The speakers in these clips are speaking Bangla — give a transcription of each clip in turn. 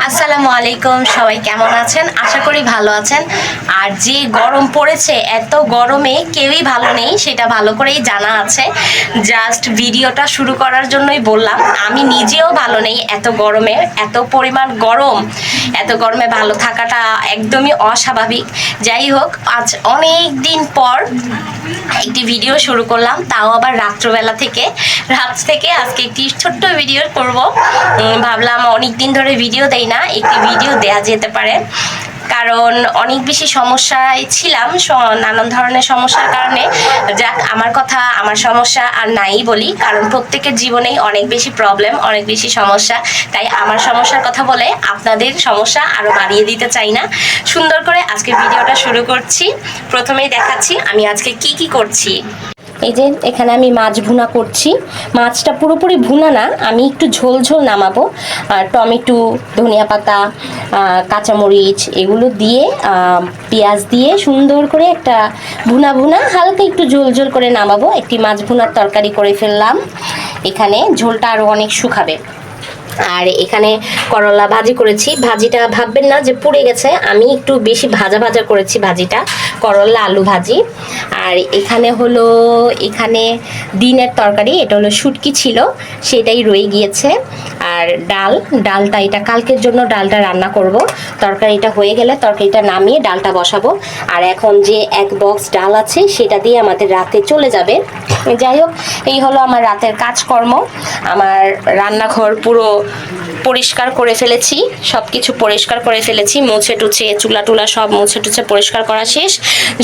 আসসালামু আলাইকুম, সবাই কেমন আছেন? আশা করি ভালো আছেন। আর যে গরম পড়েছে, এত গরমে কেউই ভালো নেই, সেটা ভালো করেই জানা আছে। জাস্ট ভিডিওটা শুরু করার জন্যই বললাম, আমি নিজেও ভালো নেই এত গরমে। এত পরিমাণ গরম, এত গরমে ভালো থাকাটা একদমই অস্বাভাবিক। যাই হোক, আজ অনেক দিন পর একটি ভিডিও শুরু করলাম, তাও আবার রাত্রবেলা থেকে। রাত থেকে আজকে একটি ছোট্ট ভিডিও করব। ভাবলাম অনেক দিন ধরে ভিডিও দেই না, একটি ভিডিও দেয়া যেতে পারে। কারণ অনেক বেশি সমস্যায় ছিলাম, নানান ধরনের সমস্যার কারণে। যাক, আমার কথা, আমার সমস্যা আর নাই বলি, কারণ প্রত্যেকের জীবনেই অনেক বেশি প্রবলেম, অনেক বেশি সমস্যা। তাই আমার সমস্যার কথা বলে আপনাদের সমস্যা আরো বাড়িয়ে দিতে চাই না। সুন্দর করে আজকে ভিডিওটা শুরু করছি। প্রথমেই দেখাচ্ছি আমি আজকে কি কি করছি। এই যে এখানে আমি মাছ ভুনা করছি। মাছটা পুরোপুরি ভুনা না, আমি একটু ঝোল ঝোল নামাবো। টমেটো, ধনিয়া পাতা, কাঁচামরিচ এগুলো দিয়ে, পেঁয়াজ দিয়ে সুন্দর করে একটা ভুনা ভুনা হালকা একটু ঝোল ঝোল করে নামাবো। একটি মাছ ভুনার তরকারি করে ফেললাম। এখানে ঝোলটা আরও অনেক শুকাবে। আর এখানে করলা ভাজি করেছি। ভাজিটা ভাববেন না যে পুড়ে গেছে, আমি একটু বেশি ভাজা ভাজা করেছি ভাজিটা, করলা আলু ভাজি। আর এখানে হলো, এখানে দিনের তরকারি, এটা হলো শুটকি ছিল, সেটাই রয়ে গিয়েছে। আর ডালটা এটা কালকের জন্য ডালটা রান্না করব। তরকারিটা হয়ে গেলে তরকারিটা নামিয়ে ডালটা বসাবো। আর এখন যে এক বক্স ডাল আছে সেটা দিয়ে আমাদের রাতে চলে যাবে। যাই হোক, এই হলো আমার রাতের কাজকর্ম। আমার রান্নাঘর পুরো পরিষ্কার করে ফেলেছি, সব কিছু পরিষ্কার করে ফেলেছি, মুছে টুছে চুলা টুলা সব মুছে টুছে পরিষ্কার করা শেষ।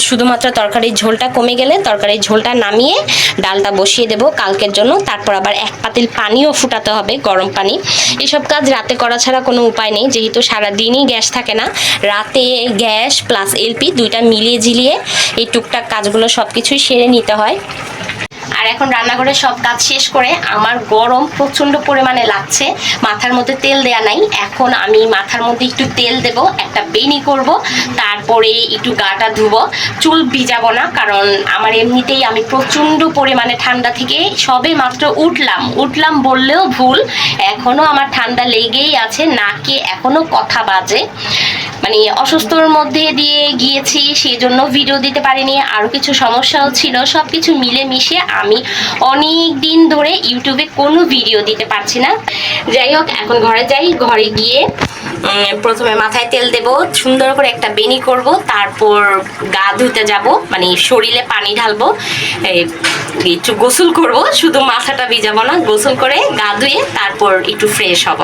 শুধুমাত্র তরকারির ঝোলটা কমে গেলে তরকারির ঝোলটা নামিয়ে ডালটা বসিয়ে দেব কালকের জন্য। তারপর আবার এক পাতিল পানিও ফুটাতে হবে, গরম পানি। এসব কাজ রাতে করা ছাড়া কোনো উপায় নেই, যেহেতু সারাদিনই গ্যাস থাকে না। রাতে গ্যাস প্লাস এলপি দুইটা মিলিয়ে ঝিলিয়ে এই টুকটাক কাজগুলো সব কিছুই সেরে নিতে হয়। আর এখন রান্নাঘরে সব কাজ শেষ করে আমার গরম প্রচন্ড পরিমাণে লাগছে। মাথার মধ্যে তেল দেয়া নাই, এখন আমি মাথার মধ্যে একটু তেল দেব, একটা বেনি করব, তারপরে একটু গাটা ধুবো। চুল ভিজাবো না, কারণ আমার এমনিতেই আমি প্রচন্ড পরিমাণে ঠান্ডা থেকে সবে মাত্র উঠলাম বললেও ভুল। এখনো আমার ঠান্ডা লেগেই আছে, নাকে এখনো কথা বাজে। মানে অসুস্থর মধ্যে দিয়ে গিয়েছি, সেই জন্য ভিডিও দিতে পারিনি। আরো কিছু সমস্যাও ছিল, সবকিছু মিলে মিশে আমি অনেক দিন ধরে ইউটিউবে কোনো ভিডিও দিতে পারছি না। যাই হোক, এখন ঘরে যাই, ঘরে গিয়ে প্রথমে মাথায় তেল দেব, সুন্দর করে একটা বেনি করব, তারপর গা ধুতে যাব, মানে শরীরে পানি ঢালবো, একটু গোসল করব, শুধু মাথাটা ভিজাবো না, গোসল করে গা ধুয়ে তারপর একটু ফ্রেশ হব।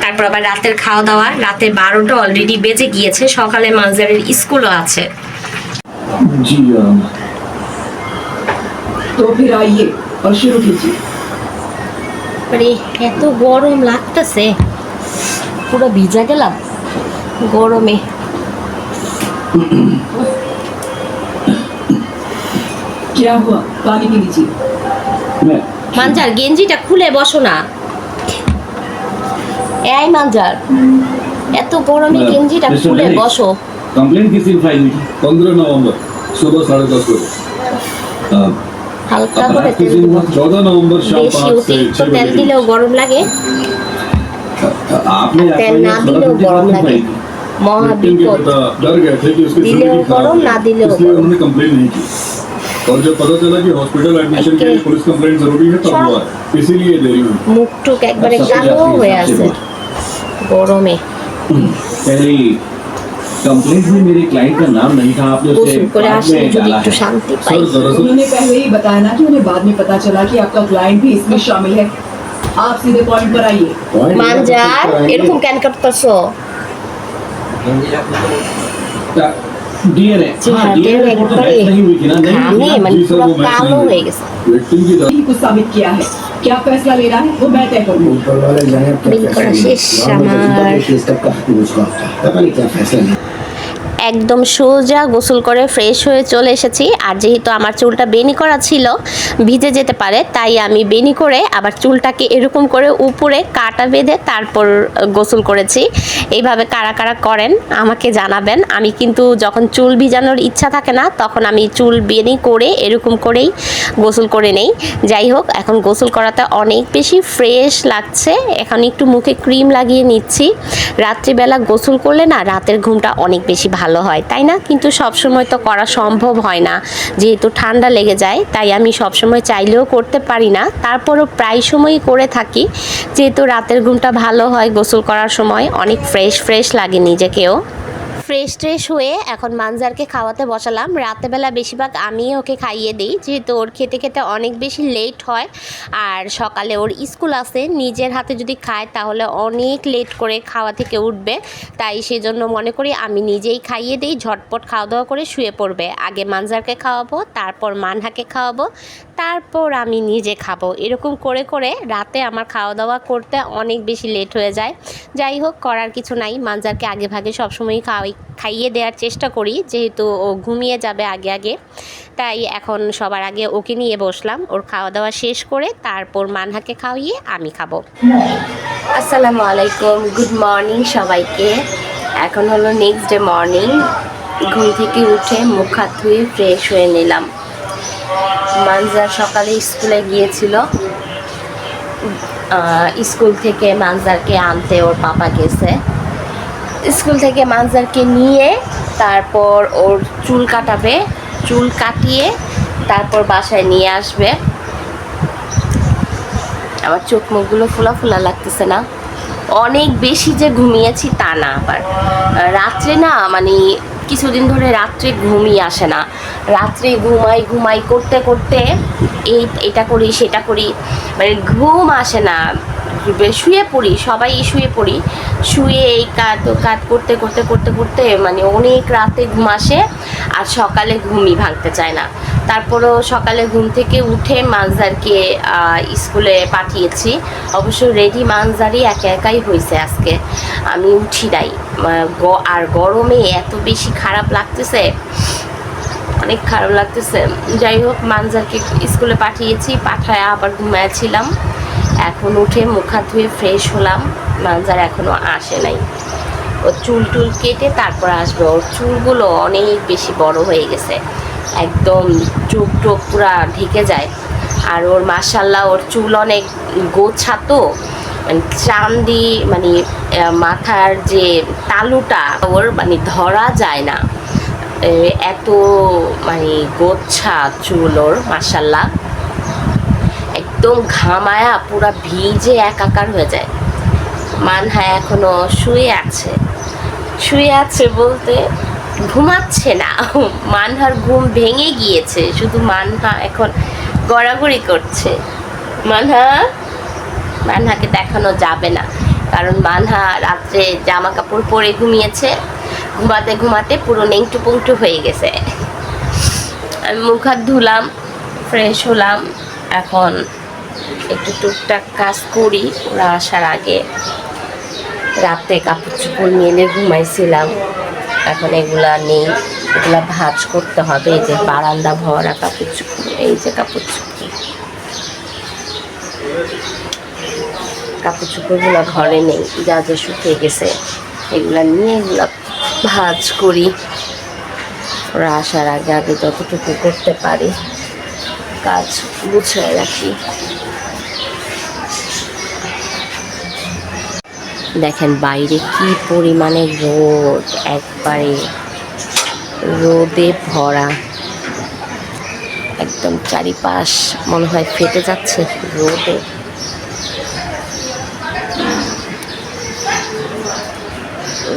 তারপর আবার রাতের খাওয়া দাওয়া, রাতে 12টা অলরেডি বেজে গিয়েছে, সকালে মানজারের স্কুলও আছে। जी तो फिर आइए और शुरू कीजिए। মানে এত গরম লাগতেছে, পুরো ভিজা গেলাম গরমে। क्या हुआ, पानी पी लीजिए। মানজার গেঞ্জিটা খুলে বসো না। এই মানজার, এত গরমে গেঞ্জিটা খুলে বসো। कंप्लेंट किस दिन फाइल हुई थी? 15 नवंबर सुबह 10:30 बजे। হালকা করে अपराध किस दिन हुआ? 14 नवंबर शाम বেশি 5 से অতিরিক্ত 6 তেল बजे। দিলেও গরম লাগে, आपने তেল না দিলেও গরম লাগে। মহাবিপদ, डर गए थे कि उसकी दिले जिंदगी खराब गरम, है। ना दिले इसलिए गरम। उन्होंने कंप्लेंट नहीं की। और जब पता चला कि हॉस्पिटल एडमिशन के लिए पुलिस कंप्लेंट जरूरी है तब हुआ है, इसीलिए देरी हुई। মুখ টুক একবারে কালো হয়ে আছে গরমে। पहली कंप्लेंट में मेरे क्लाइंट का नाम नहीं था, आपने उसे গোসল করে बाद আসলে में যদি डाला একটু है। শান্তি পাই। सर, दरअसल उन्होंने पहले ही बताया ना कि उन्हें बाद में पता चला कि आपका क्लाइंट भी इसमें शामिल है। आप सीधे पॉइंट पर आइए। মানজার এরকম কেন করতেছো? डीएनए চেহারাটা একবারে नहीं हुई थी ना? नहीं ঘামে, हुई थी ना? মানে जी सर, পুরো वो मैच কালো नहीं हुई। হয়ে গেছে। विक्टिम की ही कुछ साबित किया है, क्या फैसला लेना है वो मैं तय करूंगी। ऊपर वाले जाने अब क्या बिल फैसला करा लेंगे। शेष वहाँ मुझे हमार- केस कब का हाथ में उसका पता नहीं क्या फैसला लेंगे। একদম সোজা গোসল করে ফ্রেশ হয়ে চলে এসেছি। আর যেহেতু আমার চুলটা বেনি করা ছিল, ভিজে যেতে পারে, তাই আমি বেনি করে আবার চুলটাকে এরকম করে উপরে কাটা বেঁধে তারপর গোসল করেছি। এইভাবে কারা কারা করেন আমাকে জানাবেন। আমি কিন্তু যখন চুল ভিজানোর ইচ্ছা থাকে না, তখন আমি চুল বেনি করে এরকম করেই গোসল করে নেই। যাই হোক, এখন গোসল করাতে অনেক বেশি ফ্রেশ লাগছে। এখন একটু মুখে ক্রিম লাগিয়ে নিচ্ছি। রাত্রিবেলা গোসল করলে না রাতের ঘুমটা অনেক বেশি ভালো হয়, তাই না? কিন্তু সবসময় তো করা সম্ভব হয় না, যেহেতু ঠান্ডা লেগে যায়, তাই আমি সবসময় চাইলেও করতে পারি না। তারপরও প্রায় সময়ই করে থাকি, যেহেতু রাতের ঘুমটা ভালো হয়। গোসল করার সময় অনেক ফ্রেশ ফ্রেশ লাগে নিজেকেও। ফ্রেশ ট্রেশ হয়ে এখন মানজারকে খাওয়াতে বসালাম। রাতেবেলা বেশিরভাগ আমি ওকে খাইয়ে দিই, যেহেতু ওর খেতে খেতে অনেক বেশি লেট হয়। আর সকালে ওর স্কুল আছে, নিজের হাতে যদি খায় তাহলে অনেক লেট করে খাওয়া থেকে উঠবে। তাই সেজন্য মনে করি আমি নিজেই খাইয়ে দিই, ঝটপট খাওয়া দাওয়া করে শুয়ে পড়বে। আগে মানজারকে খাওয়াবো, তারপর মানহাকে খাওয়াবো, তারপর আমি নিজে খাবো। এরকম করে করে রাতে আমার খাওয়া দাওয়া করতে অনেক বেশি লেট হয়ে যায়। যাই হোক, করার কিছু নাই, মানজারকে আগে ভাগে সবসময় খাইয়ে দেওয়ার চেষ্টা করি, যেহেতু ও ঘুমিয়ে যাবে আগে আগে। তাই এখন সবার আগে ওকে নিয়ে বসলাম। ওর খাওয়া দাওয়া শেষ করে তারপর মানহাকে খাওয়িয়ে আমি খাবো। আসসালামু আলাইকুম, গুড মর্নিং সবাইকে। এখন হলো নেক্সট ডে মর্নিং। ঘুম থেকে উঠে মুখ হাত ধুয়ে ফ্রেশ হয়ে নিলাম। মানজার সকালে স্কুলে গিয়েছিল, স্কুল থেকে মানজারকে আনতে ওর পাপা গেছে। স্কুল থেকে মানজারকে নিয়ে তারপর ওর চুল কাটাবে, চুল কাটিয়ে তারপর বাসায় নিয়ে আসবে। আমার চোখ মুখগুলো ফোলা ফোলা লাগতেছে না, অনেক বেশি যে ঘুমিয়েছি তা না, আবার রাত্রে না মানে কিছুদিন ধরে রাত্রে ঘুমই আসে না। রাত্রে ঘুমাই ঘুমাই করতে করতে এটা করি সেটা করি, মানে ঘুম আসে না। শুয়ে পড়ি, সবাই শুয়ে পড়ি, শুয়ে এই কাজ ও কাজ করতে করতে করতে করতে মানে অনেক রাতে ঘুম আসে, আর সকালে ঘুমই ভাঙতে চায় না। তারপরও সকালে ঘুম থেকে উঠে মানজারকে স্কুলে পাঠিয়েছি। অবশ্য রেডি মানজারই একা একাই হয়েছে আজকে, আমি উঠি নাই। আর গরমে এত বেশি খারাপ লাগতেছে, অনেক খারাপ লাগতেছে। যাই হোক, মানজারকে স্কুলে পাঠিয়েছি, পাঠায় আবার ঘুমাইছিলাম। এখন উঠে মুখ হাত ধুয়ে ফ্রেশ হলাম। মানজার এখনও আসে নাই, ওর চুল টুল কেটে তারপর আসবে। ওর চুলগুলো অনেক বেশি বড় হয়ে গেছে, একদম চোখ টোক পুরা ঢেকে যায়। আর ওর মাশাল্লাহ ওর চুল অনেক গোছা, তো মানে চান্দি, মানে মাথার যে তালুটা ওর মানে ধরা যায় না, এত মানে গোছা চুল ওর মাশাল্লাহ। একদম ঘামায়া পুরা ভিজে একাকার হয়ে যায়। মানহা এখনো শুয়ে আছে, শুয়ে আছে বলতে ঘুমাচ্ছে না, মানহার ঘুম ভেঙে গিয়েছে, শুধু মানহা এখন গড়াগড়ি করছে। মানহাকে দেখানো যাবে না, কারণ মানহা রাত্রে জামা কাপড় পরে ঘুমিয়েছে, ঘুমাতে ঘুমাতে পুরো নেংটু পুংটু হয়ে গেছে। আমি মুখ হাত ধুলাম, ফ্রেশ হলাম। এখন একটু টুকটাক কাজ করি ওরা আসার আগে। রাতে কাপড় চোপড় মেলে ঘুমাইছিলাম, এখন এগুলা নেই, এগুলা ভাঁজ করতে হবে। এই যে বারান্দা ভরা কাপড় চোপড়, এই যে কাপড় চোপড়গুলো ঘরে নেই, যা যা শুকিয়ে গেছে এগুলা নিয়ে এগুলা ভাঁজ করি। ওরা আসার আগে আগে যতটুকু করতে পারি কাজ গুছিয়ে রাখি। দেখেন বাইরে কি পরিমাণে রোদ, একবারে রোদে ভরা, একদম চারিপাশ মনে হয় ফেটে যাচ্ছে রোদে।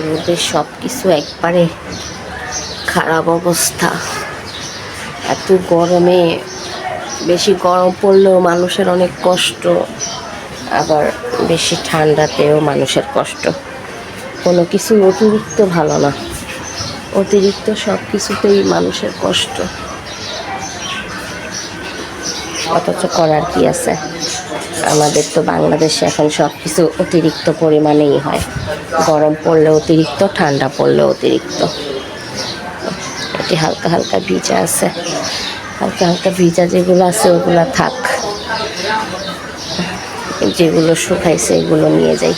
রোদে সব কিছু একবারে খারাপ অবস্থা। এত গরমে, বেশি গরম পড়লেও মানুষের অনেক কষ্ট, আবার বেশি ঠান্ডাতেও মানুষের কষ্ট। কোনো কিছু অতিরিক্ত ভালো না, অতিরিক্ত সব কিছুতেই মানুষের কষ্ট। অথচ করার কি আছে, আমাদের তো বাংলাদেশে এখন সব কিছু অতিরিক্ত পরিমাণেই হয়। গরম পড়লে অতিরিক্ত, ঠান্ডা পড়লে অতিরিক্ত। মোটামুটি হালকা হালকা ভিজা আছে, হালকা হালকা ভিজা যেগুলো আছে ওগুলো থাক, যেগুলো শুকাইছে এগুলো নিয়ে যাই।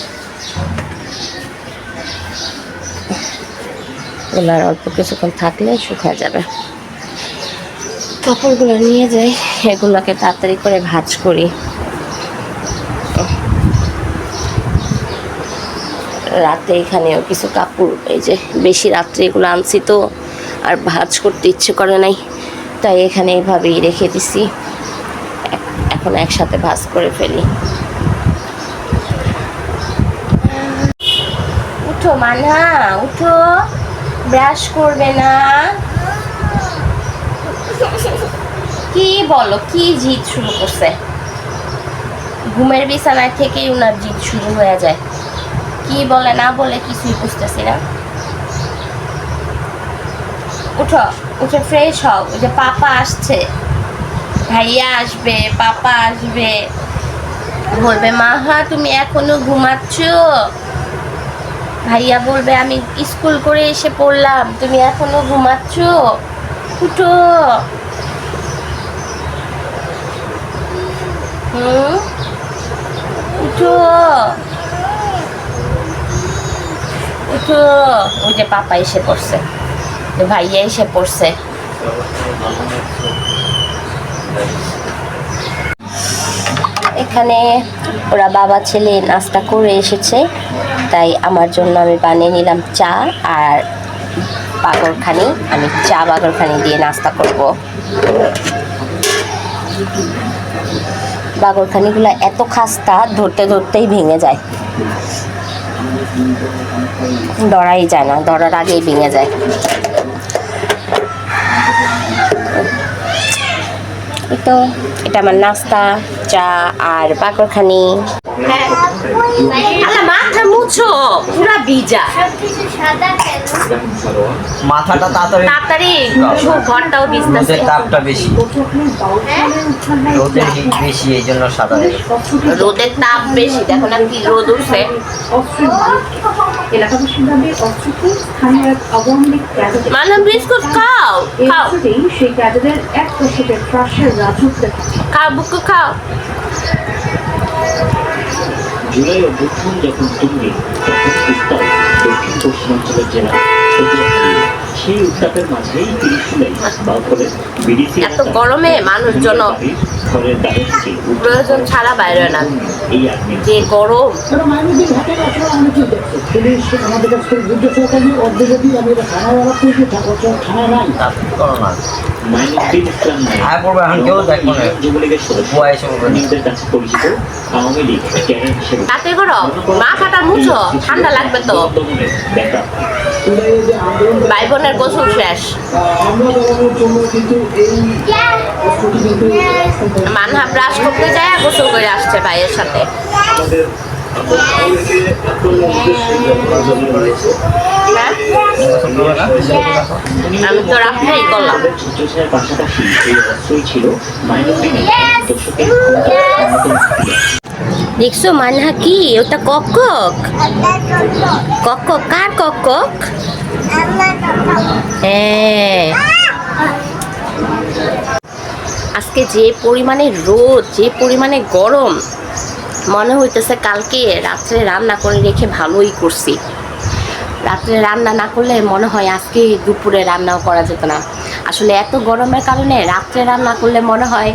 ওগুলো আর অল্প কিছুক্ষণ থাকলে শুকা যাবে। কাপড়গুলো নিয়ে যাই, এগুলোকে তাড়াতাড়ি করে ভাঁজ করি। রাতে এখানেও কিছু কাপড়, এই যে বেশি রাত্রে এগুলো আনছি তো আর ভাঁজ করতে ইচ্ছে করে নাই, তাই এখানে এইভাবেই রেখে দিছি। এখন একসাথে ভাঁজ করে ফেলি। উঠো মানা, উঠো, ব্রাশ করবে না? কি বলো, কি জিদ শুরু করছে? ঘুমের বিছানায় থেকেই উনার জিদ শুরু হয়ে যায়, কি বলে না বলে কিছুই বুঝতেছি না। উঠো, উঠে ফ্রেশ হও, ওই যে পাপা আসছে, ভাইয়া আসবে, পাপা আসবে, বলবে মা হ্যাঁ তুমি এখনো ঘুমাচ্ছ, ভাইয়া বলবে আমি স্কুল করে এসে পড়লাম, তুমি এখনো ঘুমাচ্ছ, উঠো। উঠো উঠো। ওই যে পাপা এসে পড়ছে, ভাইয়া এসে পড়ছে। এখানে ওরা বাবা ছেলে নাস্তা করে এসেছে, তাই আমার জন্য আমি বানিয়ে নিলাম চা আর বাগরখানি। আমি চা বাগরখানি দিয়ে নাস্তা করব। বাগরখানিগুলো এত খাস্তা, ধরতে ধরতেই ভেঙে যায়, ধরাই যায় না, ধরার আগেই ভেঙে যায়। তো এটা আমার নাস্তা, চা আর বাগরখানি। মাথা মুছো, পুরা ভিজা। মাথাটা তাড়াতাড়ি ঘরটাও ভিজতেছে, তাপটা বেশি, রোদের হিট বেশি, এই জন্য সাদা। রোদের তাপ বেশি, দেখো না কি রোদ উঠছে। মানে বিস্কুট খাও, খাও খাও, বুকু খাও। জুলাই অভ্যুত্থান যখন তুঙ্গে, তখন উত্তাপ দক্ষিণ পশ্চিমাঞ্চলের জেলা সেই উত্তাপের মাঝেই 30 জুলাই বাউফলে বিডিসি এত গরমে মানুষজন ঘরের দ্বারে থেকে প্রয়োজন ছাড়া বাইরে না, এই আগ্নেয় যে গরম। মাইনুদ্দিন ইসলাম যুবলীগের সদস্য নিজেদের কাছে পরিচিত আওয়ামী লীগ ক্যাডার হিসেবে তাতে করো, মাথাটা মুছো, ঠান্ডা লাগবে তো। ব্যাকআপ ভাই বোনের গোসল শেষ, মানহা ব্রাশ করতে যায়, গোসল করে আসছে ভাইয়ের সাথে। হ্যাঁ? আমি তো রাত্রেই করলাম। ছত্রছায়ার পাশাপাশি এই অস্ত্রই ছিল মাইনুদ্দিনের দর্শকের দেখছো মানহা কি ওটা? কক কক কক কক, কার কক কক? হ্যাঁ, আজকে যে পরিমাণে রোদ, যে পরিমাণে গরম, মনে হইতেছে কালকে রাত্রে রান্না করে রেখে ভালোই করছি। রাত্রে রান্না না করলে মনে হয় আজকে দুপুরে রান্নাও করা যেত না। আসলে এত গরমের কারণে রাত্রে রান্না করলে মনে হয়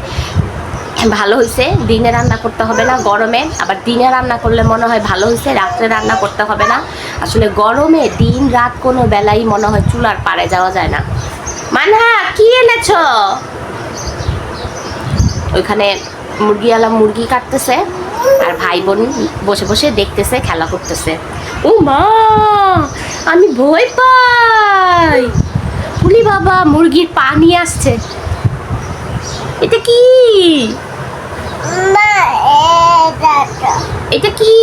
ভালো হয়েছে, দিনে রান্না করতে হবে না গরমে, আবার দিনে রান্না করলে মনে হয় ভালো হয়েছে, রাত্রে রান্না করতে হবে না। আসলে গরমে দিন রাত কোনো বেলাই মনে হয় চুলার পাড়ে যাওয়া যায় না। মানহা কি এনেছ? ওইখানে মুরগিওয়ালা মুরগি কাটতেছে আর ভাই বোন বসে বসে দেখতেছে, খেলা করতেছে। ও মা, আমি ভয় পাই। ফুলি বাবা, মুরগির পা নিয়ে আসছে। এটা কি? এটা কি?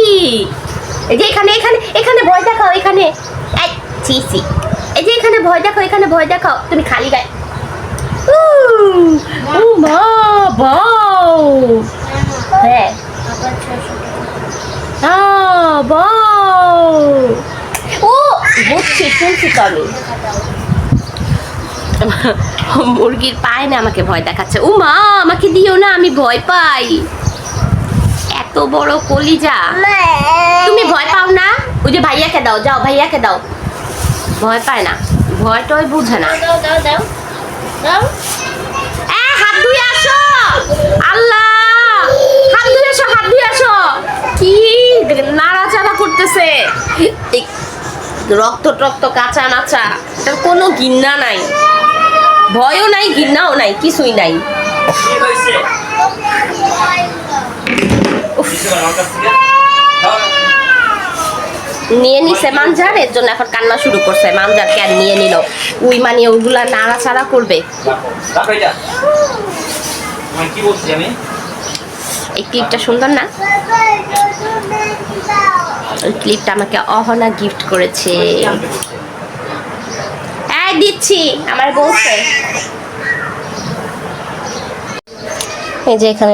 এই যে এখানে এখানে এখানে ভয় দেখাও, এখানে। এই চিসি, এই যে এখানে ভয় দেখাও, এখানে ভয় দেখাও। তুমি খালি গায়ে। ও মা, বাও। হ্যাঁ, বাও। ও, বুঝছি, শুনছি তো আমি। মুরগির পায় না, আমাকে ভয় দেখাচ্ছে। ও মা, আমাকে দিও না, আমি ভয় পাই। এত বড় কলিজা, তুমি ভয় পাও না? ওই যে ভাইয়াকে দাও, যাও ভাইয়াকে দাও। ভয় পায় না, ভয় টয় বুঝে না। হাত ধুয়ে আসো, আল্লাহ, হাত ধুয়ে আসো, হাত ধুয়ে আসো। কি নাড়াচাড়া করতেছে, রক্ত টক্ত কাঁচা নাচা, এটার কোনো ঘৃণা নাই, ভয়ও নাই, ঘৃণাও নাই, কিছুই নাই। নিয়ে নিছে মানজার, এর জন্য এখন কান্না শুরু করছে। মানজার কেন নিয়ে নিল, ওই মানে ওগুলা নাড়াচাড়া করবে। এই ক্লিপটা সুন্দর না? ওই ক্লিপটা আমাকে অহনা গিফট করেছে। এই দিচ্ছি, আমার বলছে। এই যে এখানে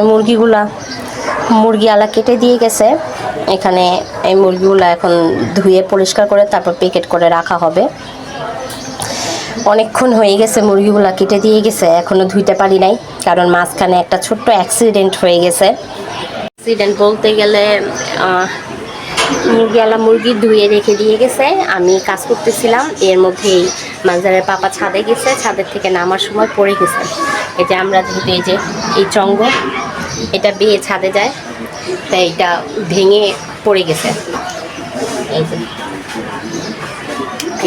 মুরগি আলা কেটে দিয়ে গেছে। এখানে এই মুরগিগুলো এখন ধুয়ে পরিষ্কার করে তারপর প্যাকেট করে রাখা হবে। অনেকক্ষণ হয়ে গেছে মুরগিগুলো কেটে দিয়ে গেছে, এখনো ধুইতে পারি নাই, কারণ মাঝখানে একটা ছোট্ট অ্যাক্সিডেন্ট হয়ে গেছে। অ্যাক্সিডেন্ট বলতে গেলে মুরগিওয়ালা মুরগি ধুয়ে রেখে দিয়ে গেছে। আমি কাজ করতেছিলাম, এর মধ্যেই মানজারের পাপা ছাদে গেছে, ছাদের থেকে নামার সময় পড়ে গেছে। এই যে আমরা যেহেতু এই যে এই চঙ্গ এটা বেয়ে ছাদে যায়, তাই এটা ভেঙে পড়ে গেছে। এই যে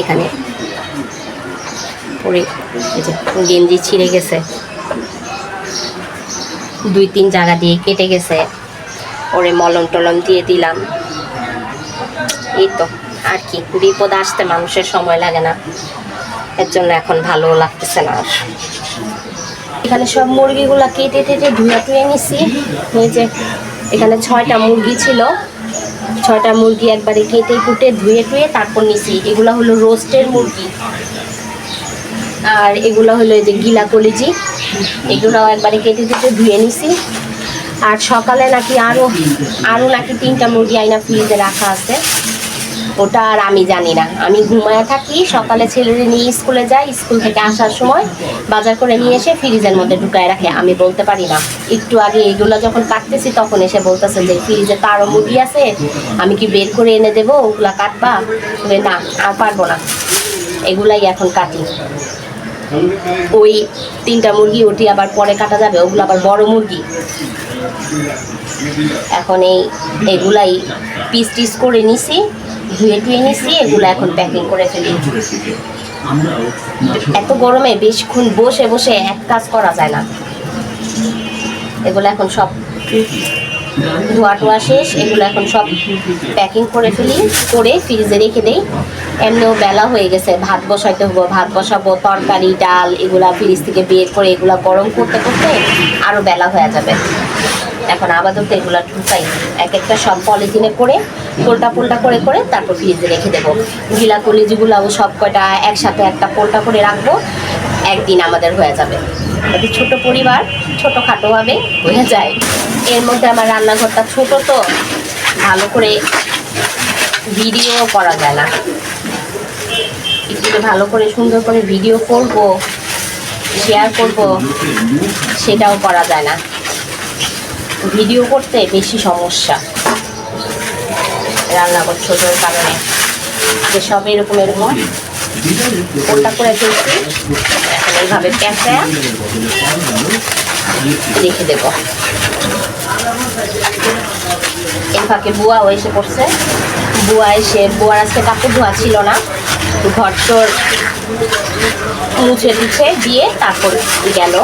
এখানে পড়ে, এই যে গেঞ্জি ছিঁড়ে গেছে, 2-3 জায়গা দিয়ে কেটে গেছে। ওরে মলম টলম দিয়ে দিলাম। এই তো আর কি, বিপদ আসতে মানুষের সময় লাগে না, এর জন্য এখন ভালো লাগতেছে না আর। এখানে সব মুরগিগুলা কেটে টেটে ধুয়ে নিছি। এই যে এখানে 6টা মুরগি ছিল, 6টা মুরগি একবারে কেটে কুটে ধুয়ে তারপর নিছি। এগুলা হলো রোস্টের মুরগি, আর এগুলো হলো এই যে গিলা কলিজি, এগুলাও একবারে কেটে ধুয়ে নিছি। আর সকালে নাকি আরো নাকি 3টা মুরগি আইনা ফ্রিজে রাখা আছে, ওটা আর আমি জানি না। আমি ঘুমায় থাকি, সকালে ছেলেদের নিয়ে স্কুলে যাই, স্কুল থেকে আসার সময় বাজার করে নিয়ে এসে ফ্রিজের মধ্যে ঢুকায় রাখে, আমি বলতে পারি না। একটু আগে এগুলো যখন কাটতেছি তখন এসে বলতেছে যে ফ্রিজে তো আরও মুরগি আছে, আমি কি বের করে এনে দেবো, ওগুলা কাটবা? না, আর পারবো না, এগুলাই এখন কাটি। ওই 3টা মুরগি ওটি আবার পরে কাটা যাবে, ওগুলো আবার বড় মুরগি। এখন এগুলাই পিস করে নিছি, ধুয়ে নিছি, এগুলো এখন প্যাকিং করে ফেলি। এত গরমে বেশিক্ষণ বসে বসে এক কাজ করা যায় না। এগুলো এখন সব ধোয়া টোয়া শেষ, এগুলো এখন সব প্যাকিং করে ফেলি, করে ফ্রিজে রেখে দেই। এমনিও বেলা হয়ে গেছে, ভাত বসাইতে হবো, ভাত বসাবো, তরকারি ডাল এগুলা ফ্রিজ থেকে বের করে এগুলা গরম করতে আরও বেলা হয়ে যাবে। এখন আপাতত এগুলা ঢুকাই, এক একটা সব পলিথিনে করে পোল্টা করে তারপর ফ্রিজে রেখে দেবো। গিলা কলিজিগুলাও সব কয়টা একসাথে একটা পোল্টা করে রাখবো, একদিন আমাদের হয়ে যাবে। ছোট পরিবার, ছোটোখাটোভাবে হয়ে যায়। এর মধ্যে আমার রান্নাঘরটা ছোট, তো ভালো করে ভিডিও করা যায় না। একটু ভালো করে সুন্দর করে ভিডিও করব, শেয়ার করব, সেটাও করা যায় না। ভিডিও করতে বেশি সমস্যা, রান্নাঘর ছোটোর কারণে। যে সব এরকম পোল্টা করে ফেলছি, এখন এইভাবে প্যাঁচা রেখে দেব। এর ফাঁকে বুয়াও এসে পড়ছে, বুয়ার আজকে কাপড় ধোয়া ছিল না, ঘর তোর মুছে দিয়ে তারপর গেল।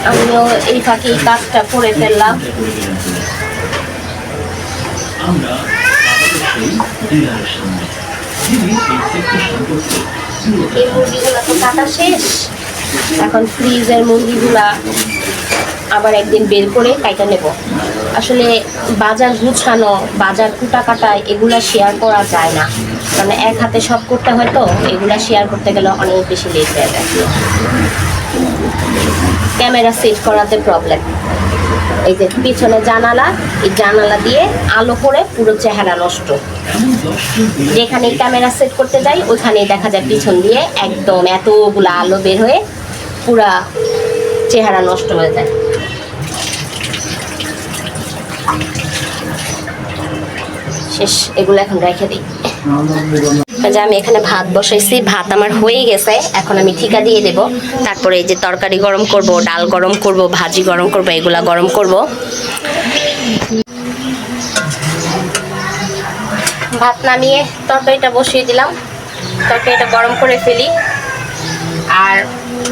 আমিও এই ফাঁকে এই কাজটা করে ফেললাম। এই মুরগিগুলা তো কাটা শেষ, এখন ফ্রিজের মুরগিগুলা আবার একদিন বের করে কাটা নেব। আসলে বাজার গুছানো, বাজার কুটা কাটা এগুলা শেয়ার করা যায় না, মানে এক হাতে সব করতে হয়, তো এগুলা শেয়ার করতে গেলে অনেক বেশি লেট হয়ে যায়। ক্যামেরা সেট করাতে প্রবলেম। এই যে পিছনে জানালা, এই জানালা দিয়ে আলো করে পুরো চেহারা নষ্ট। যেখানে ক্যামেরা সেট করতে যাই ওখানেই দেখা যায় পিছন দিয়ে একদম এতগুলো আলো বের হয়ে পুরা চেহারা নষ্ট হয়ে যায়। শেষ, এগুলো এখন রেখে দিই। যে আমি এখানে ভাত বসাইছি, ভাত আমার হয়ে গেছে, এখন আমি ঠিকা দিয়ে দেব। তারপরে এই যে তরকারি গরম করব, ডাল গরম করব, ভাজি গরম করব, এগুলা গরম করব। ভাত নামিয়ে তরকারিটা বসিয়ে দিলাম, তরকারিটা গরম করে ফেলি। আর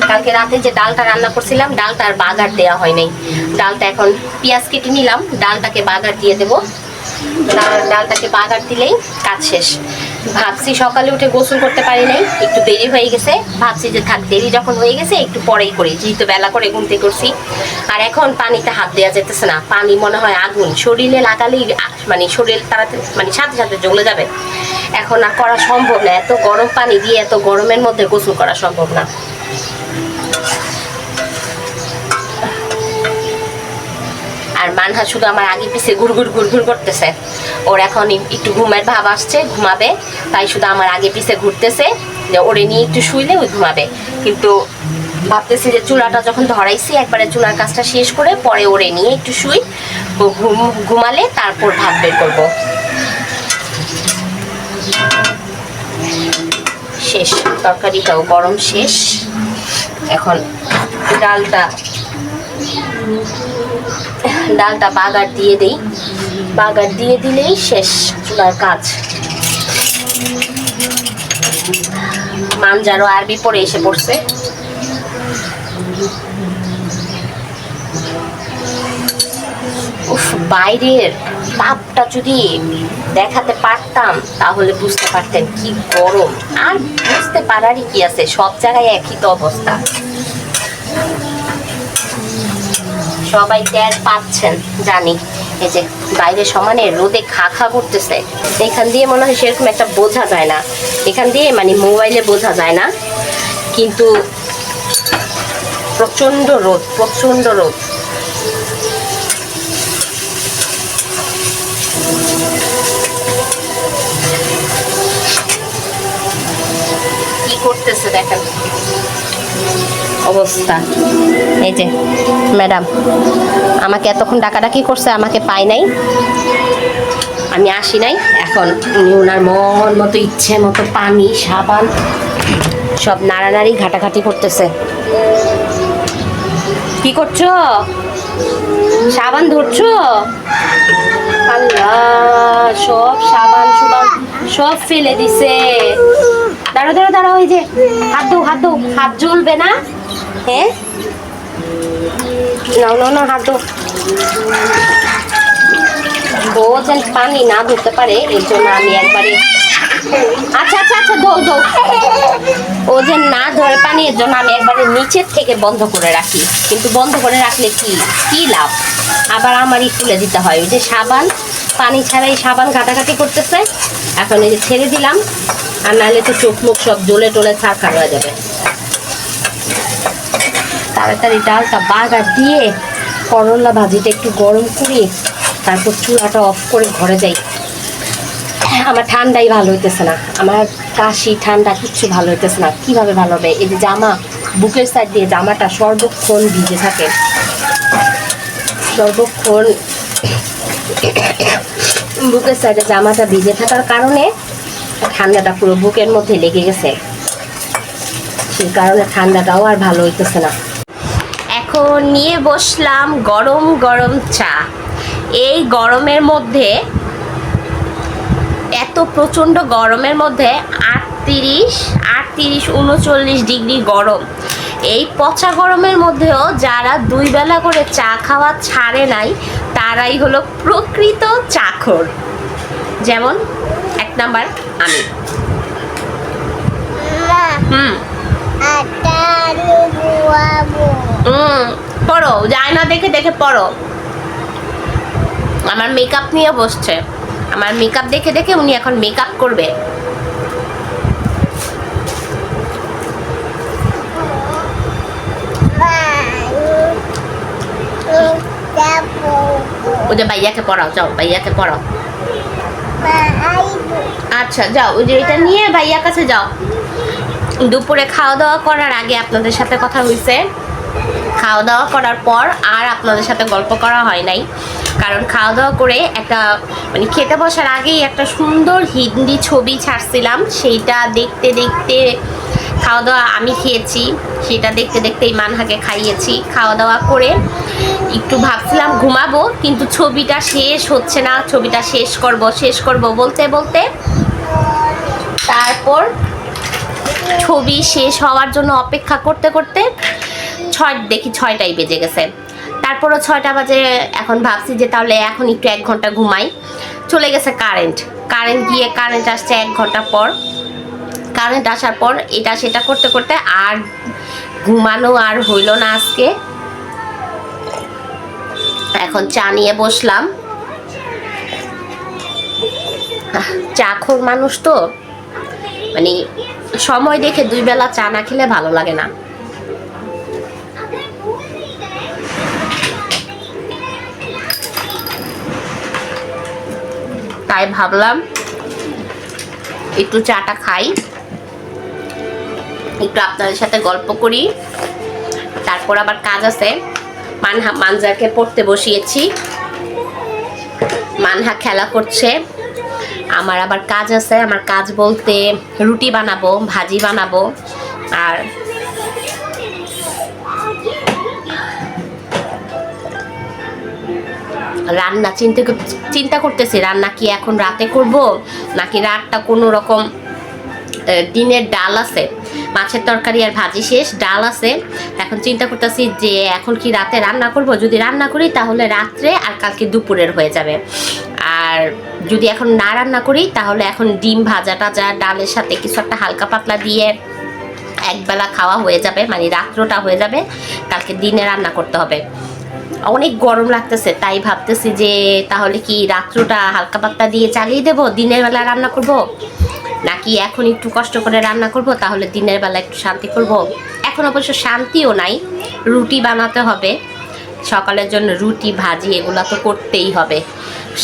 কালকে রাতে যে ডালটা রান্না করছিলাম, ডালটা আর বাগার দেওয়া হয় নাই। ডালটা এখন পেঁয়াজ কেটে নিলাম, ডালটাকে বাগার দিয়ে দেবো। ডালটাকে বাগার দিলেই কাজ শেষ। ভাবছি সকালে উঠে গোসল করতে পারি নাই, একটু দেরি হয়ে গেছে। ভাবছি যে থাক, দেরি যখন হয়ে গেছে একটু পরেই করি, যেহেতু বেলা করে ঘুমতে করছি। আর এখন পানিতে হাত দেওয়া যেতেছে না, পানি মনে হয় আগুন, শরীরে লাগালেই মানে শরীর তাড়াতাড়ি মানে সাথে সাথে জ্বলে যাবে। এখন আর করা সম্ভব না, এত গরম পানি দিয়ে এত গরমের মধ্যে গোসল করা সম্ভব না। আর মানহা শুধু আমার আগে পিছে ঘুরঘুর করতেছে। ওর এখন একটু ঘুমের ভাব আসছে, ঘুমাবে, তাই শুধু আমার আগে পিছে ঘুরতেছে যে ওরে নিয়ে একটু শুইলে ওই ঘুমাবে। কিন্তু ভাবতেছি যে চুলাটা যখন ধরাইছি একবারে চুলার কাজটা শেষ করে পরে ওরে নিয়ে একটু শুই, ও ঘুমালে তারপর ভাত বের করবো। শেষ, তরকারিটাও গরম শেষ। এখন ডালটা বাগার দিয়ে দেই, বাগার দিয়ে দিলেই শেষ চুলার কাজ। মানজারও আরবি পড়ে এসে পড়ছে। উফ, বাইরের তাপটা যদি দেখাতে পারতাম তাহলে বুঝতে পারতেন কি গরম। আর বুঝতে পারারই কি আছে, সব জায়গায় একই তো অবস্থা, সবাই টের পাচ্ছেন জানি। এই যে বাইরে সমানে রোদে খা করতেছে, এখান দিয়ে মনে হয় সেরকম একটা বোঝা যায় না, এখান দিয়ে মানে মোবাইলে বোঝা যায় না, কিন্তু প্রচন্ড রোদ, প্রচন্ড রোদ। কি করতেছে দেখেন অবস্থা। এই যে ম্যাডাম আমাকে এতক্ষণ ডাকাডাকি করছে, আমাকে পাই নাই, আমি আসি নাই। এখন উনি ওনার মন মতো ইচ্ছে মতো পানি সাবান সব নাড়ানাড়ি ঘাটাঘাটি করতেছে। কি করছো? সাবান ধরছো? আল্লাহ, সব সাবান সুবান সব ফেলে দিছে। দাঁড়াও দাঁড়াও দাঁড়াও, ওই যে হাত দো, হাত দো, হাত জ্বলবে না। হ্যাঁ, নাও নাও নাও, হাত দো। ও যেন পানি না ধরতে পারে এর জন্য আমি একবারে, আচ্ছা আচ্ছা আচ্ছা, দৌ দৌ, ও যে না ধরে পানি এর জন্য আমি একবারে নিচের থেকে বন্ধ করে রাখি। কিন্তু বন্ধ করে রাখলে কি লাভ, আবার আমারই তুলে দিতে হয়। ওই যে সাবান, পানি ছাড়াই সাবান ঘাটাঘাটি করতেছে। এখন এই যে ছেড়ে দিলাম, আর নাহলে তো চোখ মুখ সব জ্বলে টোলে ছাড়খাড় হয়ে যাবে। তাড়াতাড়ি ডালটা বাগার দিয়ে করলা ভাজিটা একটু গরম করি, তারপর চুলাটা অফ করে ঘরে যাই। আমার ঠান্ডাই ভালো হইতেছে না, আমার কাশি ঠান্ডা কিচ্ছু ভালো হইতেছে না। কিভাবে ভালো হবে? এই যে জামা, বুকের সাইড দিয়ে জামাটা সর্বক্ষণ ভিজে থাকে, সর্বক্ষণ বুকের সাইডে জামাটা ভিজে থাকার কারণে ঠান্ডাটা পুরো বুকের মধ্যে লেগে গেছে, সেই কারণে ঠান্ডাটাও আর ভালো হইতেছে না। এখন নিয়ে বসলাম গরম গরম চা। এই গরমের মধ্যে, এত প্রচণ্ড গরমের মধ্যে 38, 39 ডিগ্রি গরম, এই পচা গরমের মধ্যেও যারা 2 বেলা করে চা খাওয়া ছাড়ে নাই তারাই হলো প্রকৃত চাখর। যেমন 1 নাম্বার আমি। পড়ো, যায় না দেখে দেখে পড়ো। আমার মেকআপ নিয়ে বসছে, আমার মেকআপ দেখে দেখে উনি এখন মেকআপ করবে। ওই যে ভাইয়াকে পড়াও, যাও ভাইয়াকে পড়াও। আচ্ছা যাও, ওই যে এটা নিয়ে ভাইয়ার কাছে যাও। দুপুরে খাওয়া দাওয়া করার আগে আপনাদের সাথে কথা হয়েছে, খাওয়া দাওয়া করার পর আর আপনাদের সাথে গল্প করা হয় নাই, কারণ খাওয়া দাওয়া করে একটা মানে খেতে বসার আগেই একটা সুন্দর হিন্দি ছবি ছাড়ছিলাম, সেইটা দেখতে দেখতে খাওয়া দাওয়া আমি খেয়েছি, সেটা দেখতে দেখতেই মানহাকে খাইয়েছি। খাওয়া দাওয়া করে একটু ভাবছিলাম ঘুমাবো, কিন্তু ছবিটা শেষ হচ্ছে না, ছবিটা শেষ করব বলতে বলতে তারপর ছবি শেষ হওয়ার জন্য অপেক্ষা করতে করতে দেখি 6টাই বেজে গেছে। তারপরও 6টা বাজে, এখন ভাবছি যে তাহলে এখন একটু 1 ঘন্টা ঘুমাই। চলে গেছে কারেন্ট গিয়ে কারেন্ট আসছে 1 ঘন্টা পর। কারেন্ট আসার পর এটা সেটা করতে করতে আর ঘুমানো আর হইল না আজকে। এখন চা নিয়ে বসলাম। চাখোর মানুষ তো, মানে সময় দেখে 2 বেলা চা না খেলে ভালো লাগে না। তাই ভাবলাম একটু চাটা খাই, একটু আপনাদের সাথে গল্প করি, তারপর আবার কাজ আছে। মানজাকে পড়তে বসিয়েছি, মানহা খেলা করছে, আমার আবার কাজ আছে। আমার কাজ বলতে রুটি বানাবো, ভাজি বানাবো, আর রান্না চিন্তা করতেছি রান্না কি এখন রাতে করব নাকি রাতটা কোনো রকম। দিনের ডাল আছে, মাছের তরকারি আর ভাজি শেষ, ডাল আছে। এখন চিন্তা করতেছি যে এখন কি রাতে রান্না করব, যদি রান্না করি তাহলে রাত্রে আর কালকে দুপুরের হয়ে যাবে, আর যদি এখন না রান্না করি তাহলে এখন ডিম ভাজা টাজা ডালের সাথে কিছু একটা হালকা পাতলা দিয়ে একবেলা খাওয়া হয়ে যাবে, মানে রাত্রটা হয়ে যাবে, কালকে দিনে রান্না করতে হবে। অনেক গরম লাগতেছে, তাই ভাবতেছি যে তাহলে কি রাত্রটা হালকা পাতলা দিয়ে চালিয়ে দেব, দিনের বেলা রান্না করব, নাকি এখন একটু কষ্ট করে রান্না করব, তাহলে দিনের বেলা একটু শান্তি করব। এখন অবশ্য শান্তিও নাই, রুটি বানাতে হবে সকালের জন্য, রুটি ভাজি এগুলা তো করতেই হবে।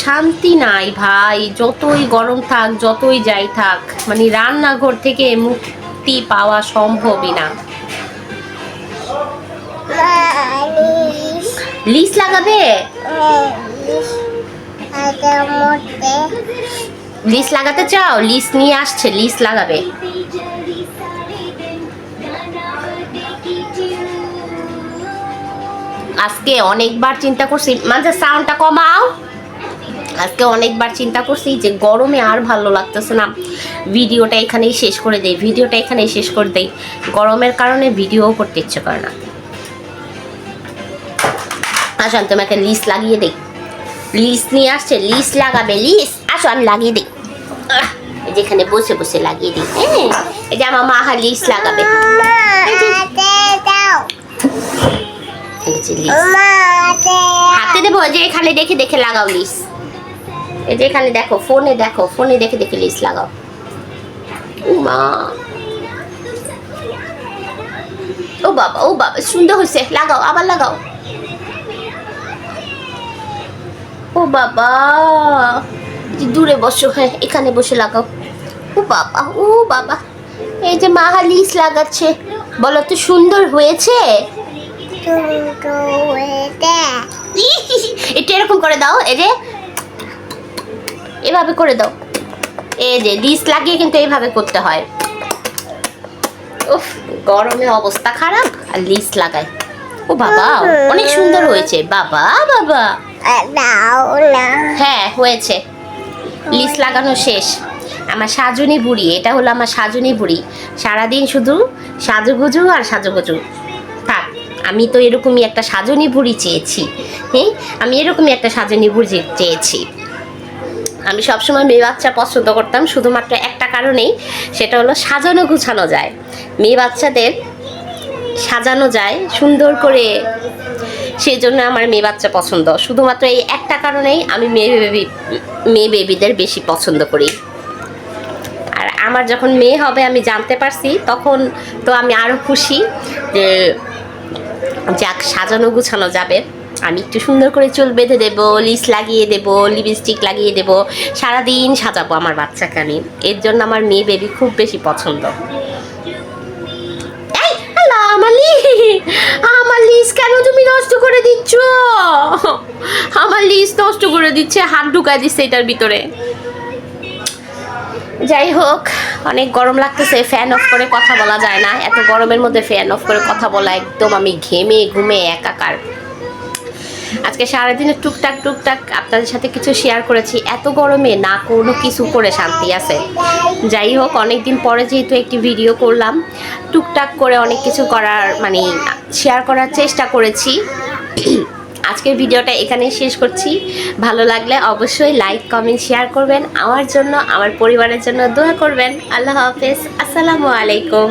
শান্তি নাই ভাই, যতই গরম থাক যতই যাই থাক, মানে রান্নাঘর থেকে মুক্তি পাওয়া সম্ভবই না। লিস লাগাবে, লিস লাগাতে চাও? লিস নিয়ে আসছে, লিস লাগাবে। আজকে অনেকবার চিন্তা করছি, মানে সাউন্ডটা কমাও। আজকে অনেকবার চিন্তা করছি যে গরমে আর ভালো লাগতেছে না, ভিডিওটা এখানেই শেষ করে দেই, গরমের কারণে ভিডিও করতে ইচ্ছে করে না। আসো আমি তোমাকে লিস লাগিয়ে দিই, লিস নিয়ে আসছে, লিস লাগাবে, লিস আসো আমি লাগিয়ে দিই, যেখানে বসে বসে লাগিয়ে দিই। হ্যাঁ, এই যে আমার মা লিস লাগাবে, হাতে দেবো, যে এখানে দেখে দেখে লাগাও লিস, এই যে এখানে দেখো, ফোনে দেখে দেখে লিস লাগাও। মা, ও বাবা সুন্দর হয়েছে, লাগাও, আবার লাগাও। ও বাবা, দূরে বসো, হ্যাঁ এখানে বসে লাগাও। ও বাবা, এই যে মা লিস লাগাচ্ছে, বলো তো সুন্দর হয়েছে? এটা এরকম করে দাও, এই যে এভাবে করে দাও, এই যে লিস লাগিয়ে কিন্তু এইভাবে করতে হয়। উফ, গরমে অবস্থা খারাপ আর লিস লাগায়। ও বাবা, অনেক সুন্দর হয়েছে, বাবা। হ্যাঁ হয়েছে, লিস লাগানো শেষ। আমার সাজুনি বুড়ি, এটা হলো আমার সাজুনি বুড়ি, সারাদিন শুধু সাজুগুজু আর সাজুগুজু। থাক, আমি তো এরকমই একটা সাজুনি বুড়ি চেয়েছি। হ্যাঁ, আমি এরকমই একটা সাজুনি বুড়ি চেয়েছি। আমি সবসময় মেয়ে বাচ্চা পছন্দ করতাম শুধুমাত্র একটা কারণেই, সেটা হলো সাজানো গুছানো যায়, মেয়ে বাচ্চাদের সাজানো যায় সুন্দর করে, সেই জন্য আমার মেয়ে বাচ্চা পছন্দ। শুধুমাত্র এই একটা কারণেই আমি মেয়ে বেবিদের বেশি পছন্দ করি। আর আমার যখন মেয়ে হবে আমি জানতে পারছি, তখন তো আমি আরও খুশি যে যাক সাজানো গুছানো যাবে। আমি একটু সুন্দর করে চুল বেঁধে দেবো, লিস লাগিয়ে দেবো, লিপস্টিক লাগিয়ে দেবো, সারাদিন সাজাবো আমার বাচ্চাকে আমি। এর জন্য আমার মেয়ে বেবি খুব বেশি পছন্দ। এই হ্যালো আমার লিস কেন তুমি নষ্ট করে দিচ্ছ? আমার লিস নষ্ট করে দিচ্ছে, হাত ঢুকায় দিচ্ছে এটার ভিতরে। যাই হোক, অনেক গরম লাগতেছে, ফ্যান অফ করে কথা বলা যায় না। এত গরমের মধ্যে ফ্যান অফ করে কথা বলা একদম আমি ঘেমে ঘুমে একাকার। আজকে সারাদিনে টুকটাক আপনাদের সাথে কিছু শেয়ার করেছি। এত গরমে না কোনো কিছু করে শান্তি আছে। যাই হোক, অনেকদিন পরে যেহেতু একটি ভিডিও করলাম, টুকটাক করে অনেক কিছু করার মানে শেয়ার করার চেষ্টা করেছি। আজকের ভিডিওটা এখানেই শেষ করছি। ভালো লাগলে অবশ্যই লাইক কমেন্ট শেয়ার করবেন, আমার জন্য আমার পরিবারের জন্য দোয়া করবেন। আল্লাহ হাফেজ, আসসালামু আলাইকুম।